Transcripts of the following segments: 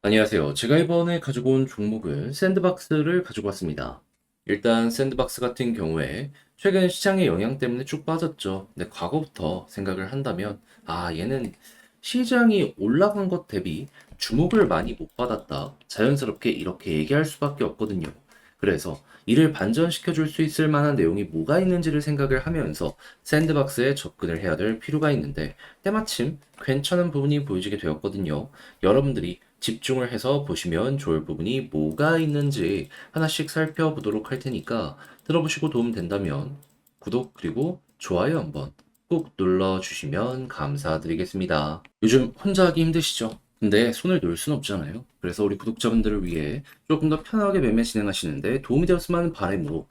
안녕하세요. 제가 이번에 가지고 온 종목은 샌드박스를 가지고 왔습니다. 일단 샌드박스 같은 경우에 최근 시장의 영향 때문에 쭉 빠졌죠. 근데 과거부터 생각을 한다면 얘는 시장이 올라간 것 대비 주목을 많이 못 받았다. 자연스럽게 이렇게 얘기할 수밖에 없거든요. 그래서 이를 반전시켜 줄 수 있을 만한 내용이 뭐가 있는지를 생각을 하면서 샌드박스에 접근을 해야 될 필요가 있는데 때마침 괜찮은 부분이 보여지게 되었거든요. 여러분들이 집중을 해서 보시면 좋을 부분이 뭐가 있는지 하나씩 살펴보도록 할 테니까 들어보시고 도움 된다면 구독 그리고 좋아요 한번 꼭 눌러주시면 감사드리겠습니다. 요즘 혼자 하기 힘드시죠? 근데 손을 놓을 순 없잖아요. 그래서 우리 구독자분들을 위해 조금 더 편하게 매매 진행하시는데 도움이 되었으면 하는 바람으로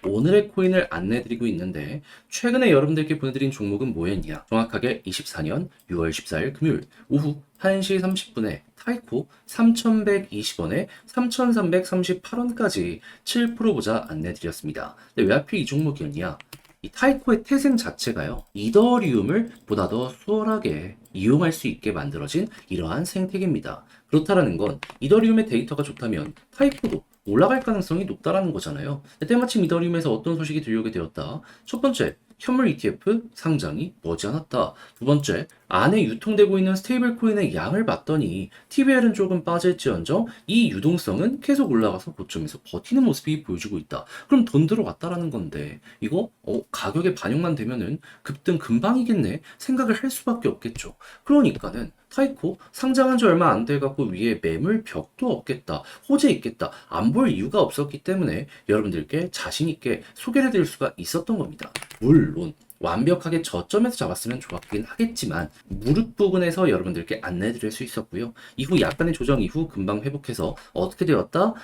오늘의 코인을 안내해드리고 있는데 최근에 여러분들께 보내드린 종목은 뭐였냐? 정확하게 24년 6월 14일 금요일 오후 1시 30분에 타이코 3,120원에 3,338원까지 7% 보자 안내드렸습니다. 근데 왜 하필 이 종목이었냐? 이 타이코의 태생 자체가요, 이더리움을 보다 더 수월하게 이용할 수 있게 만들어진 이러한 생태계입니다. 그렇다라는 건 이더리움의 데이터가 좋다면 타이코도 올라갈 가능성이 높다라는 거잖아요. 때마침 이더리움에서 어떤 소식이 들려오게 되었다. 첫 번째, 현물 ETF 상장이 머지않았다. 두 번째, 안에 유통되고 있는 스테이블 코인의 양을 봤더니 TVL은 조금 빠질지언정 이 유동성은 계속 올라가서 고점에서 버티는 모습이 보여주고 있다. 그럼 돈 들어갔다라는 건데 이거 가격에 반영만 되면은 급등 금방이겠네 생각을 할 수밖에 없겠죠. 그러니까는 타이코 상장한 지 얼마 안 돼 갖고 위에 매물 벽도 없겠다. 호재 있겠다. 안 볼 이유가 없었기 때문에 여러분들께 자신 있게 소개를 해드릴 수가 있었던 겁니다. 물론 완벽하게 저점에서 잡았으면 좋았긴 하겠지만 무릎 부분에서 여러분들께 안내 드릴 수 있었고요. 이후 약간의 조정 이후 금방 회복해서 어떻게 되었다?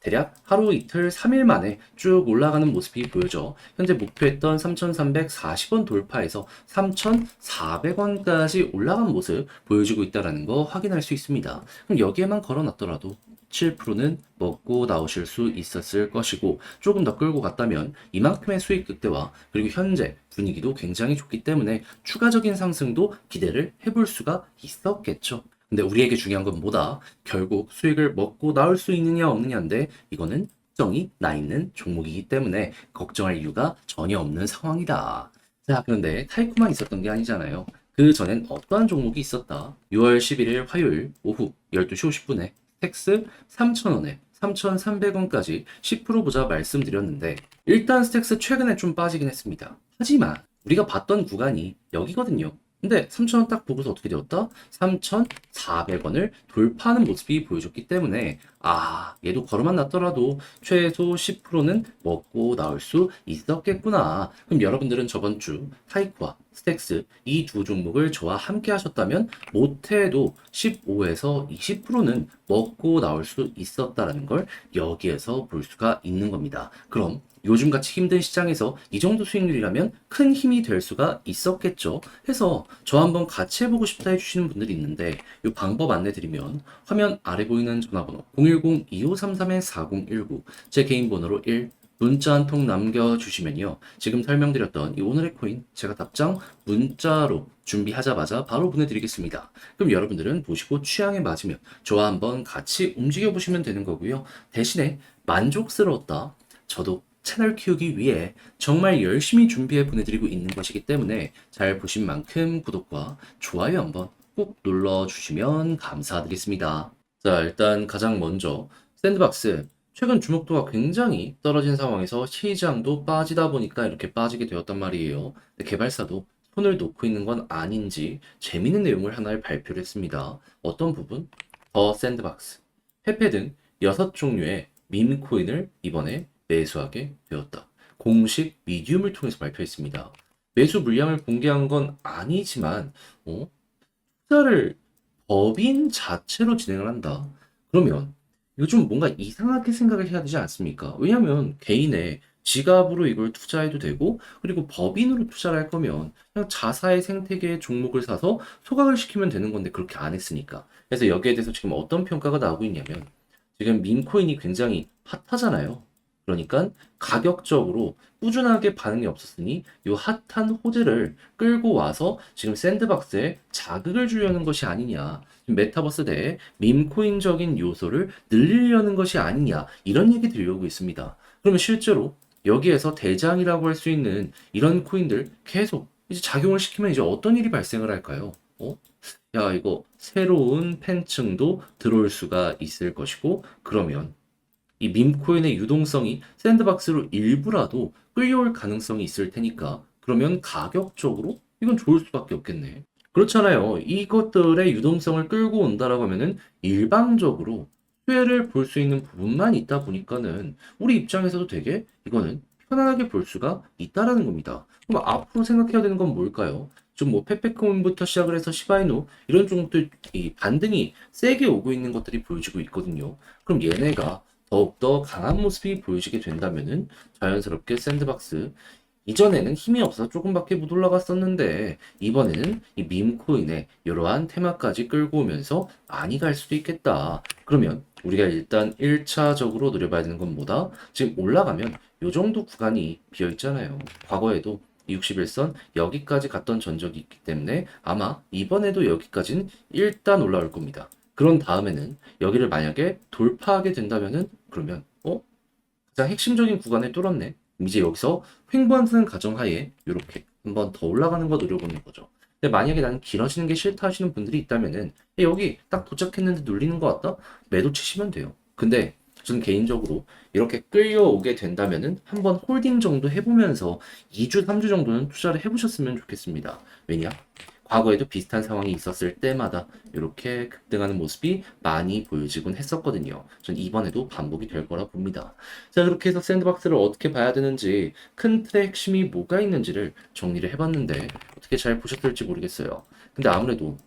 대략 하루 이틀 3일 만에 쭉 올라가는 모습이 보여져 현재 목표했던 3,340원 돌파해서 3,400원까지 올라간 모습 보여주고 있다는 거 확인할 수 있습니다. 그럼 여기에만 걸어놨더라도 7%는 먹고 나오실 수 있었을 것이고 조금 더 끌고 갔다면 이만큼의 수익 극대화 그리고 현재 분위기도 굉장히 좋기 때문에 추가적인 상승도 기대를 해볼 수가 있었겠죠. 근데 우리에게 중요한 건 뭐다? 결국 수익을 먹고 나올 수 있느냐 없느냐인데 이거는 걱정이 나 있는 종목이기 때문에 걱정할 이유가 전혀 없는 상황이다. 자, 그런데 타이코만 있었던 게 아니잖아요. 그 전엔 어떠한 종목이 있었다? 6월 11일 화요일 오후 12시 50분에 스택스 3,000원에 3,300원까지 10% 보자 말씀드렸는데 일단 스택스 최근에 좀 빠지긴 했습니다. 하지만 우리가 봤던 구간이 여기거든요. 근데 3,000원 딱 보고서 어떻게 되었다? 3,400원을 돌파하는 모습이 보여줬기 때문에 얘도 걸어만 놨더라도 최소 10%는 먹고 나올 수 있었겠구나. 그럼 여러분들은 저번 주 타이코와 스택스 이 두 종목을 저와 함께 하셨다면 못해도 15에서 20%는 먹고 나올 수 있었다라는 걸 여기에서 볼 수가 있는 겁니다. 그럼 요즘같이 힘든 시장에서 이 정도 수익률이라면 큰 힘이 될 수가 있었겠죠. 해서 저 한번 같이 해보고 싶다 해주시는 분들이 있는데 이 방법 안내드리면 화면 아래 보이는 전화번호 010-2533-4019 제 개인 번호로 1 문자 한 통 남겨주시면요. 지금 설명드렸던 이 오늘의 코인 제가 답장 문자로 준비하자마자 바로 보내드리겠습니다. 그럼 여러분들은 보시고 취향에 맞으면 저와 한번 같이 움직여 보시면 되는 거고요. 대신에 만족스러웠다. 저도 채널 키우기 위해 정말 열심히 준비해 보내드리고 있는 것이기 때문에 잘 보신 만큼 구독과 좋아요 한번 꼭 눌러주시면 감사드리겠습니다. 자, 일단 가장 먼저 샌드박스 최근 주목도가 굉장히 떨어진 상황에서 시장도 빠지다 보니까 이렇게 빠지게 되었단 말이에요. 근데 개발사도 손을 놓고 있는 건 아닌지 재밌는 내용을 하나를 발표를 했습니다. 어떤 부분? 더 샌드박스, 페페 등 6종류의 밈코인을 이번에 매수하게 되었다. 공식 미디움을 통해서 발표했습니다. 매수 물량을 공개한 건 아니지만 투자를 법인 자체로 진행을 한다. 그러면 요즘 뭔가 이상하게 생각을 해야 되지 않습니까? 왜냐하면 개인의 지갑으로 이걸 투자해도 되고 그리고 법인으로 투자를 할 거면 그냥 자사의 생태계의 종목을 사서 소각을 시키면 되는 건데 그렇게 안 했으니까. 그래서 여기에 대해서 지금 어떤 평가가 나오고 있냐면 지금 민코인이 굉장히 핫하잖아요. 그러니까 가격적으로 꾸준하게 반응이 없었으니 이 핫한 호재를 끌고 와서 지금 샌드박스에 자극을 주려는 것이 아니냐. 메타버스 내에 밈코인적인 요소를 늘리려는 것이 아니냐. 이런 얘기 들려오고 있습니다. 그러면 실제로 여기에서 대장이라고 할 수 있는 이런 코인들 계속 이제 작용을 시키면 이제 어떤 일이 발생을 할까요? 야, 이거 새로운 팬층도 들어올 수가 있을 것이고, 그러면 이 밈코인의 유동성이 샌드박스로 일부라도 끌려올 가능성이 있을 테니까 그러면 가격적으로 이건 좋을 수밖에 없겠네. 그렇잖아요. 이것들의 유동성을 끌고 온다라고 하면은 일방적으로 수혜를 볼 수 있는 부분만 있다 보니까는 우리 입장에서도 되게 이거는 편안하게 볼 수가 있다라는 겁니다. 그럼 앞으로 생각해야 되는 건 뭘까요? 좀 뭐 페페코인부터 시작을 해서 시바이누 이런 종목들 이 반등이 세게 오고 있는 것들이 보여지고 있거든요. 그럼 얘네가 더욱더 강한 모습이 보여지게 된다면은 자연스럽게 샌드박스 이전에는 힘이 없어서 조금밖에 못 올라갔었는데 이번에는 이 밈코인의 이러한 테마까지 끌고 오면서 많이 갈 수도 있겠다. 그러면 우리가 일단 1차적으로 노려봐야 되는 건 뭐다? 지금 올라가면 이 정도 구간이 비어 있잖아요. 과거에도 61선 여기까지 갔던 전적이 있기 때문에 아마 이번에도 여기까지는 일단 올라올 겁니다. 그런 다음에는 여기를 만약에 돌파하게 된다면은 그러면 가장 핵심적인 구간을 뚫었네. 이제 여기서 횡보한다는 가정하에 이렇게 한번 더 올라가는 거 노려보는 거죠. 근데 만약에 나는 길어지는 게 싫다 하시는 분들이 있다면은 여기 딱 도착했는데 눌리는 것 같다? 매도 치시면 돼요. 근데 저는 개인적으로 이렇게 끌려오게 된다면은 한번 홀딩 정도 해보면서 2주, 3주 정도는 투자를 해보셨으면 좋겠습니다. 왜냐? 과거에도 비슷한 상황이 있었을 때마다 이렇게 급등하는 모습이 많이 보여지곤 했었거든요. 전 이번에도 반복이 될 거라 봅니다. 자, 그렇게 해서 샌드박스를 어떻게 봐야 되는지, 큰 틀의 핵심이 뭐가 있는지를 정리를 해봤는데 어떻게 잘 보셨을지 모르겠어요. 근데 아무래도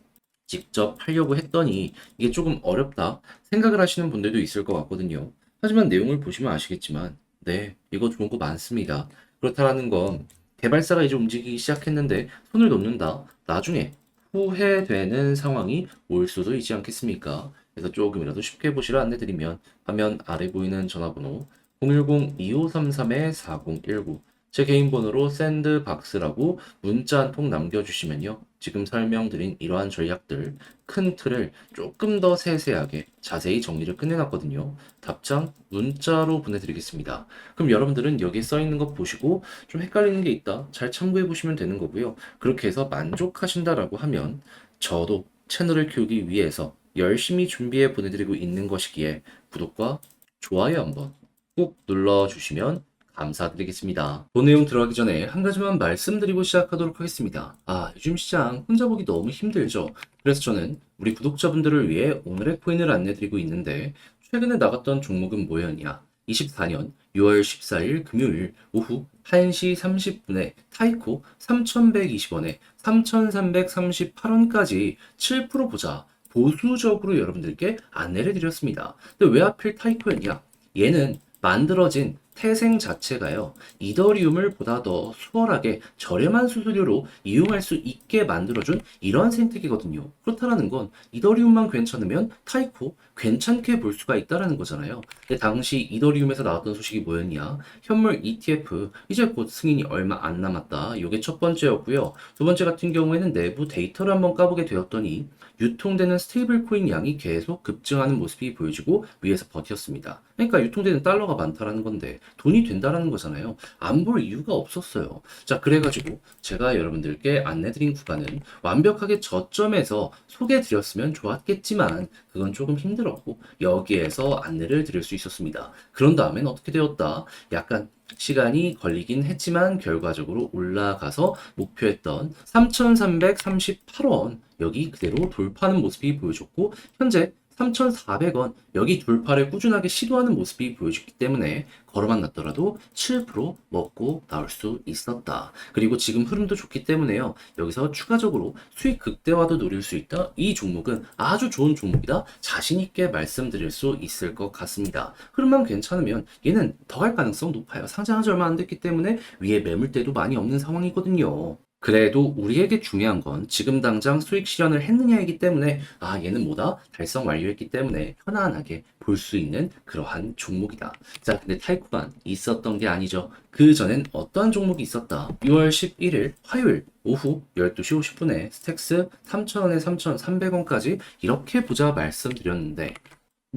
직접 하려고 했더니 이게 조금 어렵다 생각을 하시는 분들도 있을 것 같거든요. 하지만 내용을 보시면 아시겠지만, 네, 이거 좋은 거 많습니다. 그렇다라는 건 개발사가 이제 움직이기 시작했는데 손을 놓는다. 나중에 후회되는 상황이 올 수도 있지 않겠습니까? 그래서 조금이라도 쉽게 보시라 안내드리면 화면 아래 보이는 전화번호 010-2533-4019 제 개인 번호로 샌드박스라고 문자 한 통 남겨주시면요. 지금 설명드린 이러한 전략들 큰 틀을 조금 더 세세하게 자세히 정리를 끝내놨거든요. 답장 문자로 보내드리겠습니다. 그럼 여러분들은 여기에 써있는 거 보시고 좀 헷갈리는 게 있다. 잘 참고해 보시면 되는 거고요. 그렇게 해서 만족하신다라고 하면 저도 채널을 키우기 위해서 열심히 준비해 보내드리고 있는 것이기에 구독과 좋아요 한번 꼭 눌러주시면 감사드리겠습니다. 본 내용 들어가기 전에 한 가지만 말씀드리고 시작하도록 하겠습니다. 요즘 시장 혼자 보기 너무 힘들죠? 그래서 저는 우리 구독자분들을 위해 오늘의 코인을 안내드리고 있는데 최근에 나갔던 종목은 뭐였냐? 24년 6월 14일 금요일 오후 1시 30분에 타이코 3,120원에 3,338원까지 7% 보자 보수적으로 여러분들께 안내를 드렸습니다. 근데 왜 하필 타이코였냐? 얘는 만들어진 태생 자체가요, 이더리움을 보다 더 수월하게 저렴한 수수료로 이용할 수 있게 만들어준 이러한 생태계거든요. 그렇다라는 건 이더리움만 괜찮으면 타이코 괜찮게 볼 수가 있다라는 거잖아요. 근데 당시 이더리움에서 나왔던 소식이 뭐였냐? 현물 ETF 이제 곧 승인이 얼마 안 남았다. 이게 첫 번째였고요. 두 번째 같은 경우에는 내부 데이터를 한번 까보게 되었더니 유통되는 스테이블 코인 양이 계속 급증하는 모습이 보여지고 위에서 버텼습니다. 그러니까 유통되는 달러가 많다라는 건데 돈이 된다라는 거잖아요. 안 볼 이유가 없었어요. 자, 그래가지고 제가 여러분들께 안내드린 구간은 완벽하게 저점에서 소개해드렸으면 좋았겠지만 그건 조금 힘들었고 여기에서 안내를 드릴 수 있었습니다. 그런 다음엔 어떻게 되었다? 약간 시간이 걸리긴 했지만 결과적으로 올라가서 목표했던 3,338원 여기 그대로 돌파하는 모습이 보여줬고 현재 3,400원 여기 돌파를 꾸준하게 시도하는 모습이 보여줬기 때문에 걸어만 놨더라도 7% 먹고 나올 수 있었다. 그리고 지금 흐름도 좋기 때문에요. 여기서 추가적으로 수익 극대화도 노릴 수 있다. 이 종목은 아주 좋은 종목이다. 자신 있게 말씀드릴 수 있을 것 같습니다. 흐름만 괜찮으면 얘는 더 갈 가능성 높아요. 상장한 지 얼마 안 됐기 때문에 위에 매물대도 많이 없는 상황이거든요. 그래도 우리에게 중요한 건 지금 당장 수익 실현을 했느냐이기 때문에 얘는 뭐다? 달성 완료했기 때문에 편안하게 볼 수 있는 그러한 종목이다. 자, 근데 타이코만 있었던 게 아니죠. 그 전엔 어떠한 종목이 있었다. 6월 11일 화요일 오후 12시 50분에 스택스 3,000원에 3,300원까지 이렇게 보자 말씀드렸는데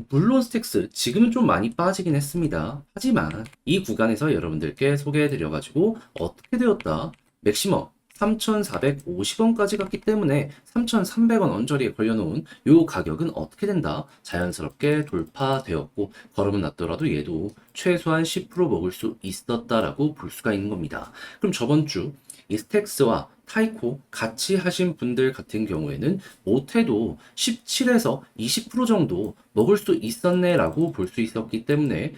물론 스택스 지금은 좀 많이 빠지긴 했습니다. 하지만 이 구간에서 여러분들께 소개해드려가지고 어떻게 되었다? 맥시멈 3,450원까지 갔기 때문에 3,300원 언저리에 걸려놓은 이 가격은 어떻게 된다? 자연스럽게 돌파되었고 걸음은 났더라도 얘도 최소한 10% 먹을 수 있었다라고 볼 수가 있는 겁니다. 그럼 저번 주 이 스택스와 타이코 같이 하신 분들 같은 경우에는 못해도 17에서 20% 정도 먹을 수 있었네라고 볼 수 있었기 때문에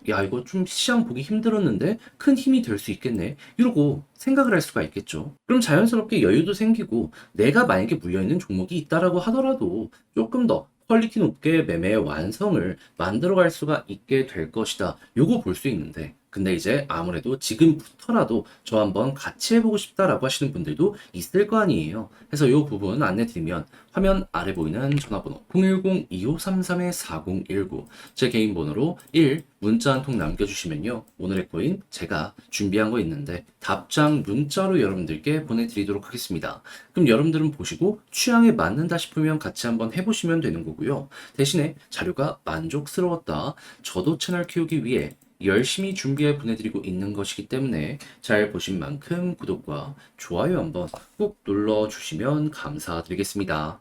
야 이거 좀 시장 보기 힘들었는데 큰 힘이 될 수 있겠네 이러고 생각을 할 수가 있겠죠. 그럼 자연스럽게 여유도 생기고 내가 만약에 물려있는 종목이 있다라고 하더라도 조금 더 퀄리티 높게 매매의 완성을 만들어갈 수가 있게 될 것이다. 요거 볼 수 있는데 근데 이제 아무래도 지금부터라도 저 한번 같이 해보고 싶다라고 하시는 분들도 있을 거 아니에요. 그래서 이 부분 안내 드리면 화면 아래 보이는 전화번호 010-2533-4019 제 개인 번호로 1 문자 한 통 남겨주시면요. 오늘의 코인 제가 준비한 거 있는데 답장 문자로 여러분들께 보내드리도록 하겠습니다. 그럼 여러분들은 보시고 취향에 맞는다 싶으면 같이 한번 해보시면 되는 거고요. 대신에 자료가 만족스러웠다. 저도 채널 키우기 위해 열심히 준비해 보내드리고 있는 것이기 때문에 잘 보신 만큼 구독과 좋아요 한번 꾹 눌러주시면 감사드리겠습니다.